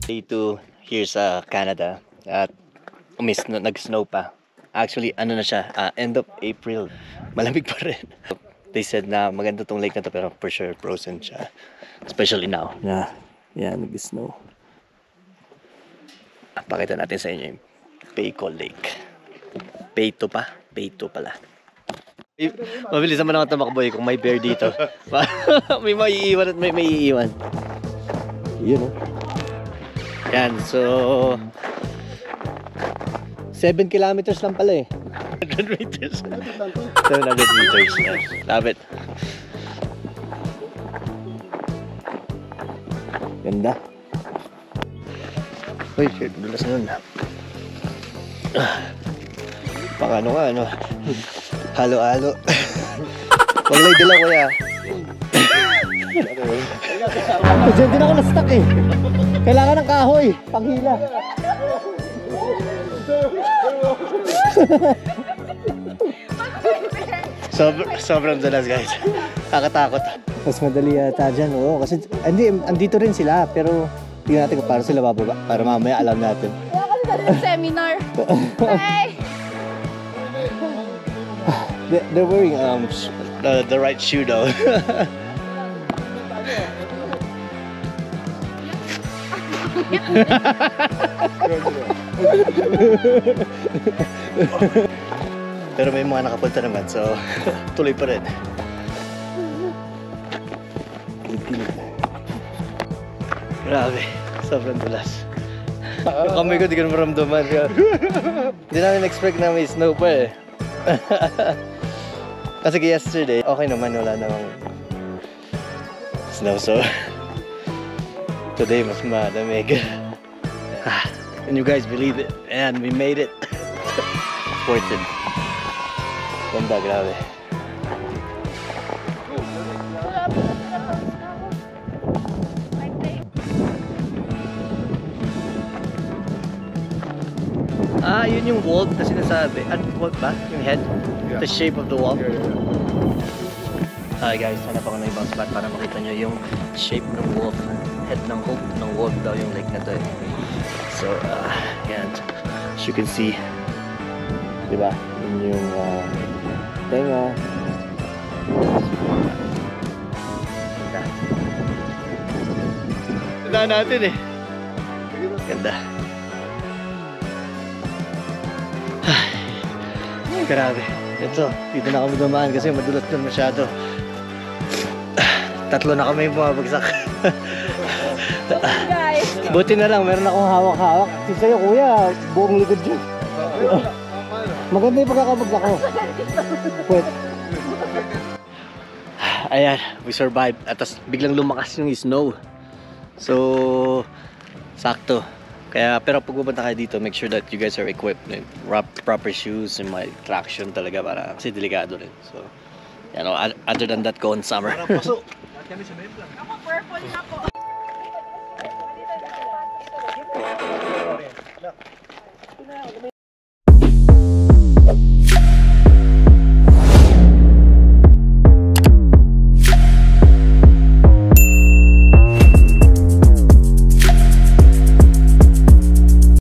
Day 2 here sa Canada at nag-snow pa. Actually, ano na siya, end of April. Malamig pa rin. They said na maganda tong lake na to pero for sure frozen siya. Especially now. Yan, nag-snow. Pakita natin sa inyo yung Payco Lake. Payto pa? Payto pala. Mabilis naman ako tumakbo kung may bear dito. May maiiwan at may iiwan. Yun, oh. Yan, so 7 kilometers lang pala eh. 100 meters. 700 meters. Yeah. Love it. Ganda. Uy, shit, dulas nun. Pang ano ka, ano? Halo-halo. Wag lang dila, kuya. Diyan din ako na-stuck eh. Kailangan ng kahoy, panghila. Sobrang dalas, guys. Kakatakot. Mas madali yata dyan, oo. Kasi andito rin sila, pero tingnan natin kung paano sila bababa. Para mamaya alam natin. Wala kasi dali seminar. Hey! They're wearing the right shoe though. Pero may mga nakapunta naman, so tuloy pa rin. Grabe, sobrang dulas. Yung kamay ko di ko na maramdaman. Hindi namin expect na may snow pa eh. Kasi yesterday, okay naman, wala namang snow, so today mas malamig. Can you guys believe it? And we made it. Worth it. Ganda, grabe. Yun yung wall na sinasabi. At wall ba? Yung head? Yeah. The shape of the wall? Yeah. Hi guys, hanap ako ng ibang spot para makita nyo yung shape ng wolf. Head ng hope ng wolf daw yung lake na to eh. So, yan. As you can see, diba? Yun yung tenga. Ganda. Ganda natin eh. Ganda. Grabe. Ito, dito na kami dumaan kasi madulas doon masyado. Tatlo na kami bumabagsak. Guys. Buti na lang, meron akong hawak-hawak. Si sa'yo, kuya, buong likod dyan. Maganda yung pagkakabagsak ko. Pwede. Ayan, we survived. At biglang lumakas yung snow. So, sakto. Kaya, pero pag pupunta kayo dito, make sure that you guys are equipped with proper shoes and may traction talaga para kasi delikado rin. So, you know, other than that, go on summer. Ako purple na po.